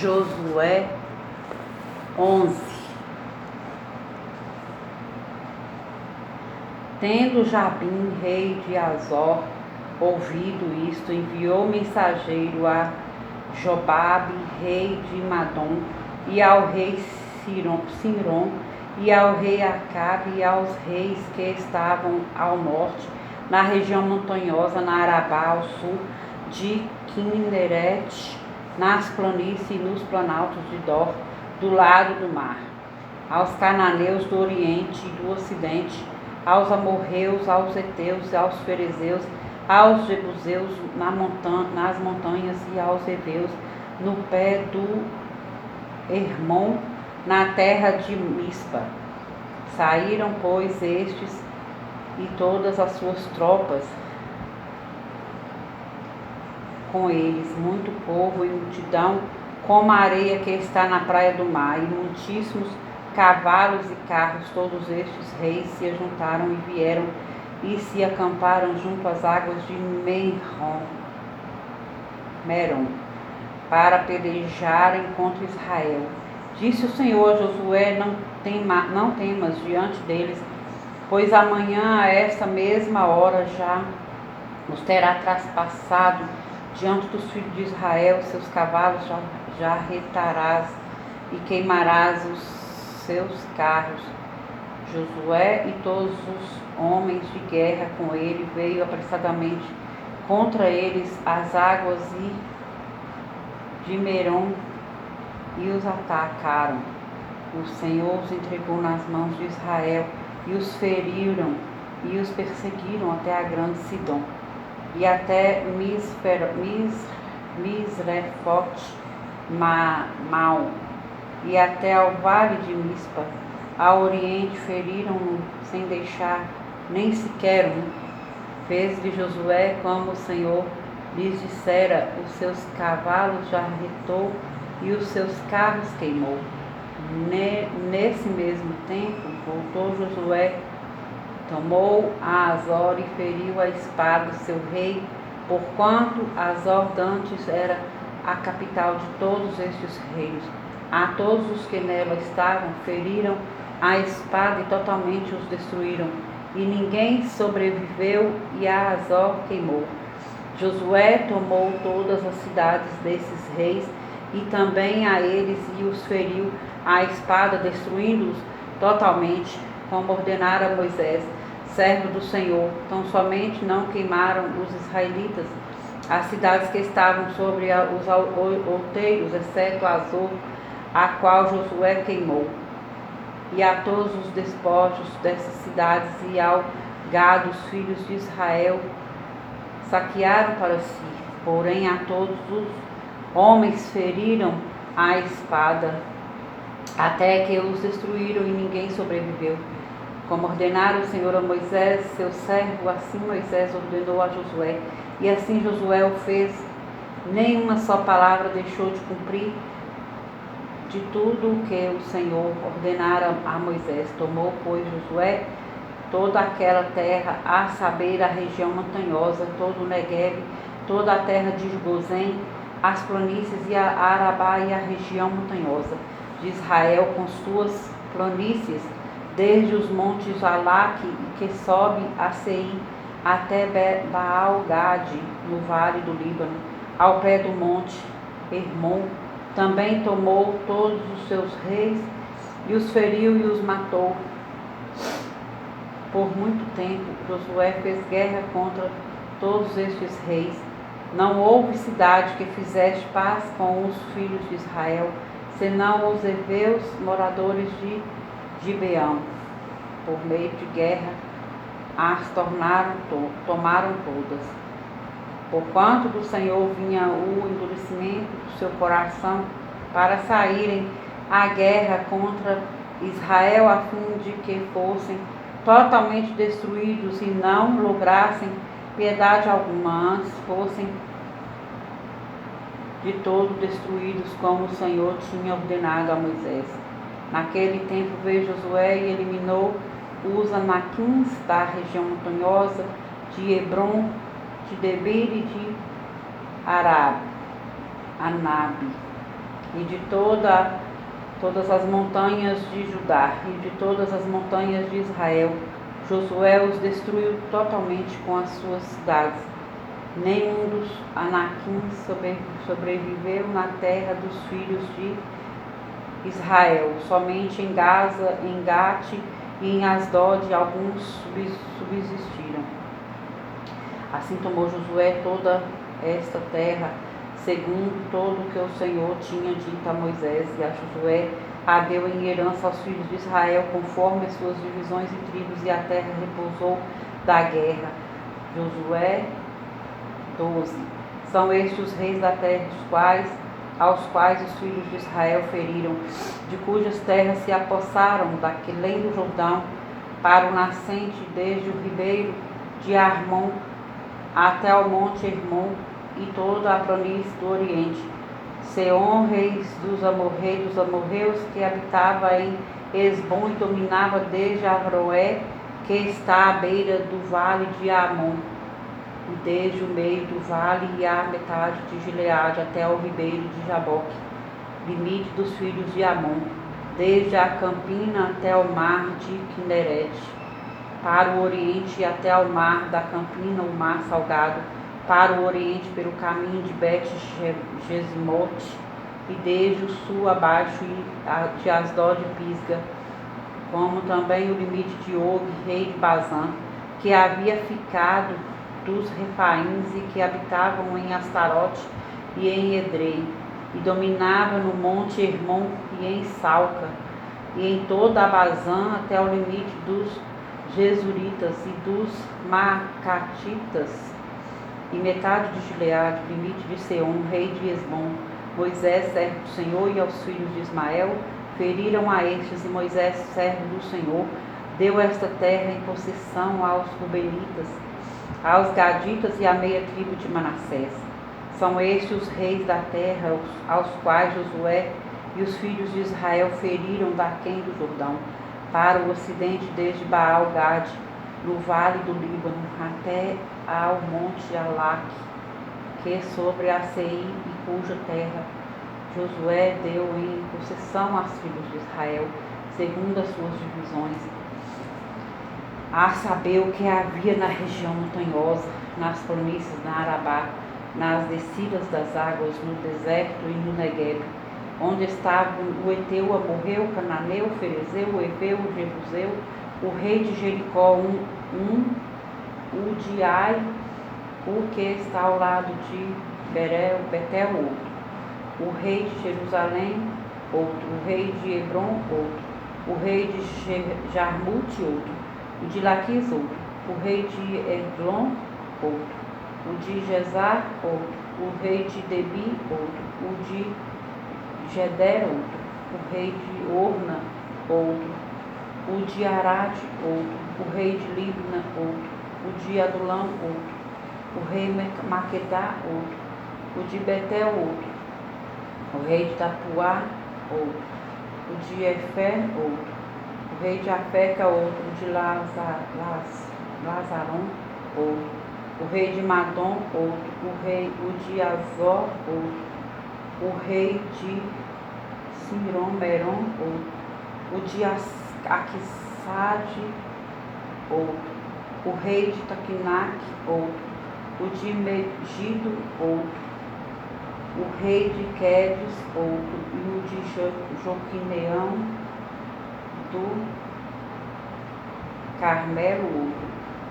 Josué 11. Tendo Jabim, rei de Azor, ouvido isto, enviou mensageiro a Jobabe, rei de Madom, e ao rei Sinrom, e ao rei Acabe, e aos reis que estavam ao norte, na região montanhosa, na Arabá, ao sul de Quinerete, nas planícies e nos planaltos de Dor, do lado do mar, aos cananeus do oriente e do ocidente, aos amorreus, aos heteus, aos ferezeus, aos jebuseus nas montanhas e aos heveus no pé do Hermon, na terra de Mispa. Saíram, pois, estes e todas as suas tropas com eles, muito povo e multidão, como a areia que está na praia do mar, e muitíssimos cavalos e carros. Todos estes reis se juntaram e vieram e se acamparam junto às águas de Merom, para pelejarem contra Israel. Disse o Senhor a Josué: não temas diante deles, pois amanhã a esta mesma hora já os terá traspassado diante dos filhos de Israel. Seus cavalos já retarás e queimarás os seus carros. Josué e todos os homens de guerra com ele veio apressadamente contra eles às águas de Merom e os atacaram. O Senhor os entregou nas mãos de Israel e os feriram e os perseguiram até a grande Sidom e até Misrefote Mal e até ao vale de Mispa. Ao oriente feriram-no sem deixar nem sequer um. Fez-lhe Josué como o Senhor lhes dissera, os seus cavalos já retou e os seus carros queimou. Nesse mesmo tempo voltou Josué, tomou a Azor e feriu a espada seu rei, porquanto Azor dantes era a capital de todos estes reinos. A todos os que nela estavam feriram a espada e totalmente os destruíram, e ninguém sobreviveu, e a Azor queimou. Josué tomou todas as cidades desses reis e também a eles e os feriu a espada, destruindo-os totalmente, como ordenara Moisés, servo do Senhor. Tão somente não queimaram os israelitas as cidades que estavam sobre os outeiros, exceto Azor, a qual Josué queimou, e a todos os despojos dessas cidades e ao gado os filhos de Israel saquearam para si. Porém a todos os homens feriram a espada, até que os destruíram e ninguém sobreviveu. Como ordenara o Senhor a Moisés, seu servo, assim Moisés ordenou a Josué, e assim Josué o fez. Nenhuma só palavra deixou de cumprir de tudo o que o Senhor ordenara a Moisés. Tomou, pois, Josué toda aquela terra, a saber, a região montanhosa, todo o Negueb, toda a terra de Gozém, as planícies e a Arabá e a região montanhosa de Israel com suas planícies, desde os montes Alaque, que sobe a Seir, até Baal-Gade, no vale do Líbano, ao pé do monte Hermon. Também tomou todos os seus reis e os feriu e os matou. Por muito tempo Josué fez guerra contra todos estes reis. Não houve cidade que fizesse paz com os filhos de Israel, senão os heveus, moradores de Gibeão. Por meio de guerra as tomaram todas. Porquanto do Senhor vinha o endurecimento do seu coração para saírem à guerra contra Israel, a fim de que fossem totalmente destruídos e não lograssem piedade alguma, antes fossem de todo destruídos, como o Senhor tinha ordenado a Moisés. Naquele tempo veio Josué e eliminou os anaquins da região montanhosa de Hebron, de Debir e de Anabe, e de todas as montanhas de Judá e de todas as montanhas de Israel. Josué os destruiu totalmente com as suas cidades. Nenhum dos anaquins sobreviveu na terra dos filhos de Israel. Somente em Gaza, em Gate e em Asdod alguns subsistiram. Assim tomou Josué toda esta terra, segundo todo o que o Senhor tinha dito a Moisés, e a Josué a deu em herança aos filhos de Israel, conforme as suas divisões e tribos, e a terra repousou da guerra. Josué 12. São estes os reis da terra, aos quais os filhos de Israel feriram, de cujas terras se apossaram daquele do Jordão, para o nascente, desde o ribeiro de Armon até ao monte Hermon e toda a planície do Oriente. Seom, rei dos amorreus, que habitava em Esbom e dominava desde Aroé, que está à beira do vale de Amon, e desde o meio do vale e a metade de Gileade até ao ribeiro de Jaboque, limite dos filhos de Amon, desde a campina até o mar de Quinerete, para o oriente e até ao mar da campina, o mar salgado, para o oriente pelo caminho de Bet-Jesimote, e desde o sul abaixo de Asdod e Pisga, como também o limite de Og, rei de Bazã, que havia ficado dos Refaíns e que habitavam em Astarote e em Edrei, e dominava no monte Hermon e em Salca, e em toda a Bazã até o limite dos Jesuritas e dos Macatitas, e metade de Gileade, limite de Seom, rei de Esbom. Moisés, servo do Senhor, e aos filhos de Ismael feriram a estes, e Moisés, servo do Senhor, deu esta terra em possessão aos Rubenitas, aos Gaditas e à meia tribo de Manassés. São estes os reis da terra, aos quais Josué e os filhos de Israel feriram daquém do Jordão, para o ocidente, desde Baal-Gade, no vale do Líbano, até ao monte Alaque, que sobre a Seir, e cuja terra Josué deu em possessão aos filhos de Israel, segundo as suas divisões, a saber o que havia na região montanhosa, nas planícies, na Arabá, nas descidas das águas, no deserto e no Negueb, onde estavam o Eteu, o Amorreu, o Cananeu, o Ferezeu, o Eveu, o Jebuseu, o rei de Jericó, o de Ai, o que está ao lado de Betel, outro, o rei de Jerusalém, outro, o rei de Hebron, outro, o rei de Jarmute, outro, o de Laquis, outro, o rei de Eglon, outro, o de Gesar, outro, o rei de Debi, outro, o de Geder, outro, o rei de Orna, outro, o de Arad, outro, o rei de Libna, outro, o de Adulão, outro, o rei Maquedá, outro, o de Betel, outro, o rei de Tapuá, outro, o de Efer, outro, o rei de Afeca, outro, o de Lazaron, outro, o rei de Madom, outro, o de Azor, outro, o rei de Sirom-Meron, outro, o de Aquissade, outro, o rei de Taquinac, outro, o de Megido, outro, o rei de Quedes, outro, e o de Joquineão do Carmelo, outro,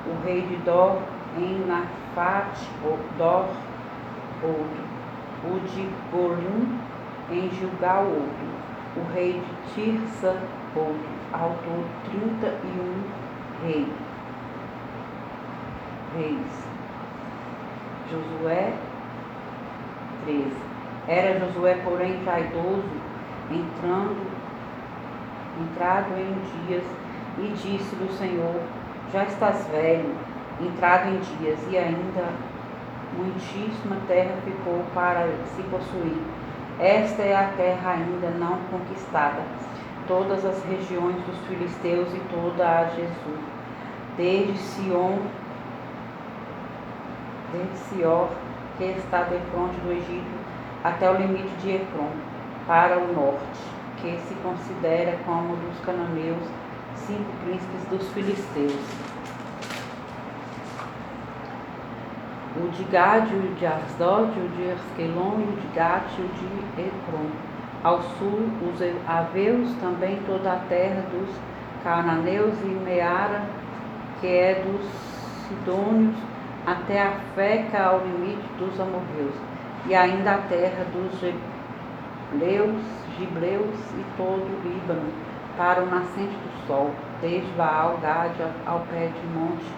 o rei de Dor em Nafate, Dor, outro, o de Golim em Gilgal, outro, o rei de Tirsa, outro, ao todo 31 reis. Josué 13. Era Josué, porém, já idoso, entrado em dias, e disse-lhe o Senhor: já estás velho, entrado em dias, e ainda muitíssima terra ficou para se possuir. Esta é a terra ainda não conquistada, todas as regiões dos filisteus e toda a Jesus, desde Sior, que está defronte do Egito, até o limite de Efron, para o norte, que se considera como dos cananeus, 5 príncipes dos filisteus. O de Gade, o de Asdod, o de Asquelon, o de Gate, o de Ecrom. Ao sul, os Aveus, também toda a terra dos cananeus e Meara, que é dos sidônios, até a Feca, ao limite dos amorreus, e ainda a terra dos gibleus e todo o Líbano, para o nascente do sol, desde Baal Gade ao pé de Monte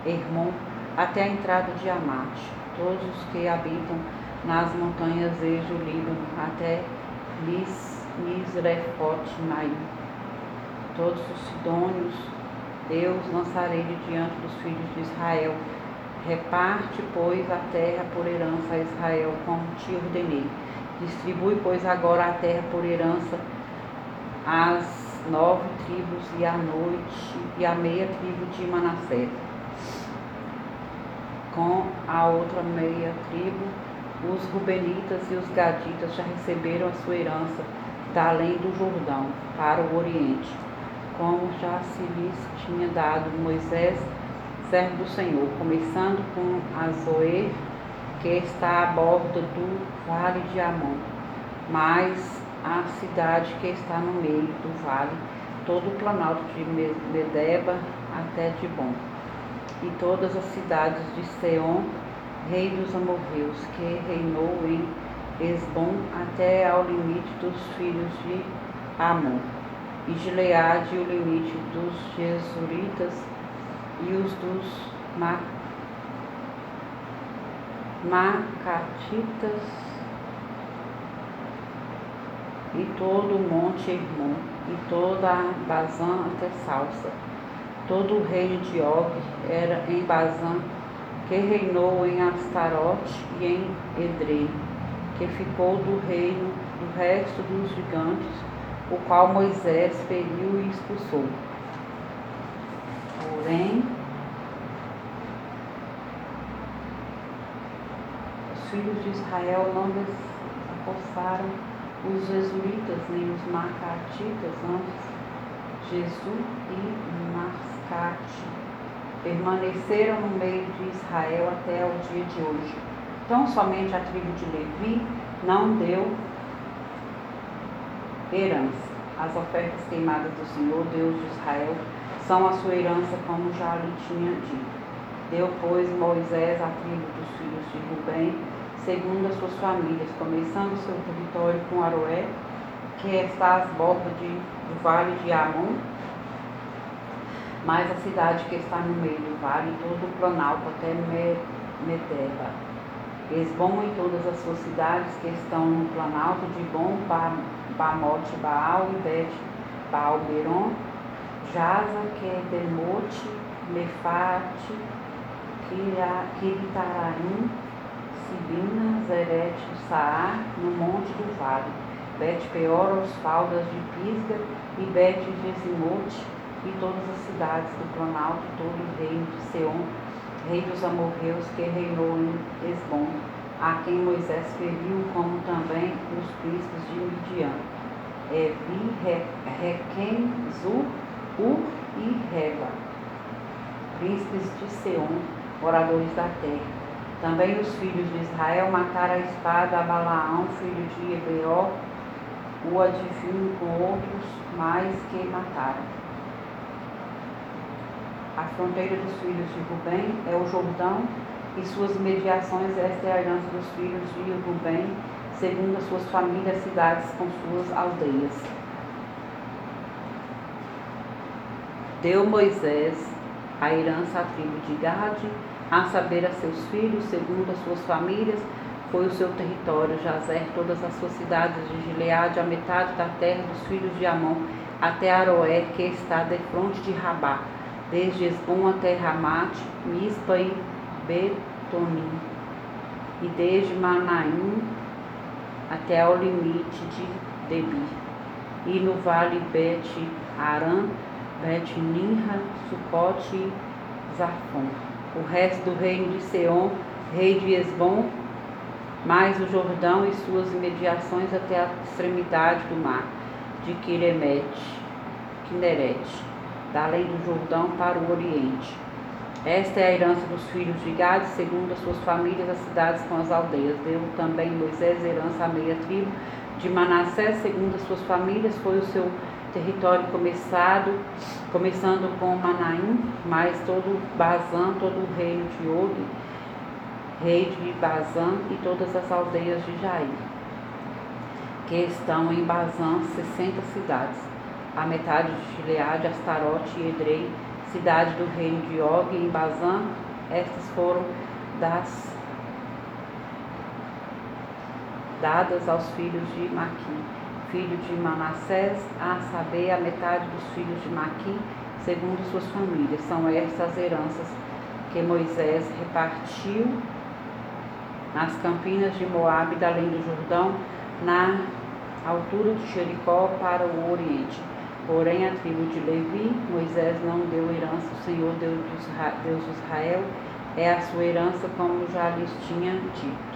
Hermon, até a entrada de Amate, todos os que habitam nas montanhas desde o Líbano, até Misrefote-Maim. Todos os sidônios, Deus lançarei de diante dos filhos de Israel. Reparte, pois, a terra por herança a Israel, como te ordenei. Distribui, pois, agora a terra por herança às 9 tribos e à noite e à meia tribo de Manassés. Com a outra meia tribo, os rubenitas e os gaditas já receberam a sua herança da além do Jordão, para o oriente, como já se lhes tinha dado Moisés, servo do Senhor, começando com Azoer, que está à borda do vale de Amon, mas a cidade que está no meio do vale, todo o planalto de Medeba até Dibon, e todas as cidades de Seom, rei dos amorreus, que reinou em Esbom até ao limite dos filhos de Amon, e Gileade, o limite dos Jesuritas e os dos Macatitas, e todo o monte Hermon, e toda a Bazã até Salsa. Todo o reino de Og era em Bazã, que reinou em Astarote e em Edrei, que ficou do reino do resto dos gigantes, o qual Moisés feriu e expulsou. Porém, os filhos de Israel não desapossaram os Jesuritas nem os Macatitas, antes Jesu e Mascate permaneceram no meio de Israel até o dia de hoje. Então, somente a tribo de Levi não deu herança. As ofertas queimadas do Senhor, Deus de Israel, são a sua herança, como já lhe tinha dito. Deu, pois, Moisés a tribo dos filhos de Rubem, segundo as suas famílias, começando seu território com Aroé, que está às bordas do vale de Amon, mais a cidade que está no meio do vale, todo o planalto até Medeba. Esbom e todas as suas cidades que estão no planalto de Bom, Bamote, Baal e Bet Baal-Beron, Jaza, Kedemote, Mefate, Kiritaraim, Sibina, Zerete, Saar, no monte do vale, Bet-Peor, os faldas de Pisga e Bet-Gesimote, e todas as cidades do planalto, todo o reino de Seom, rei dos amorreus, que reinou em Esbom, a quem Moisés feriu, como também os príncipes de Midian, Evi, Requem, Zur, Ur e Reba, príncipes de Seom, moradores da terra. Também os filhos de Israel mataram a espada a Balaão, filho de Ebeó, o adivinho, com outros mais que mataram. A fronteira dos filhos de Rubem é o Jordão, e suas mediações. Esta é a herança dos filhos de Rubem, segundo as suas famílias, cidades com suas aldeias. Deu Moisés a herança à tribo de Gade, a saber, a seus filhos, segundo as suas famílias, foi o seu território, Jazer, todas as suas cidades de Gileade, a metade da terra dos filhos de Amon, até Aroé, que está defronte de Rabá, desde Esbom até Ramate, Mispa e Betonim, e desde Manaim até ao limite de Debir, e no vale Bet-Aram, Bet-Nimra, Sucote e Zafon. O resto do reino de Seom, rei de Esbom, mais o Jordão e suas imediações até a extremidade do mar, de Quinerete, da além do Jordão para o oriente. Esta é a herança dos filhos de Gad, segundo as suas famílias, as cidades com as aldeias. Deu também Moisés herança à meia tribo de Manassés, segundo as suas famílias, foi o seu território começando com Manaim, mais todo Bazã, todo o reino de Og, rei de Bazã, e todas as aldeias de Jair, que estão em Bazã, 60 cidades. A metade de Gileade, Astarote e Edrei, cidade do reino de Og, em Bazã. Estas foram dadas aos filhos de Maqui, filho de Manassés, a saber, a metade dos filhos de Maqui, segundo suas famílias. São estas as heranças que Moisés repartiu nas campinas de Moabe, da além do Jordão, na altura de Jericó, para o oriente. Porém, a tribo de Levi, Moisés não deu herança. O Senhor, Deus de Israel, é a sua herança, como já lhes tinha dito.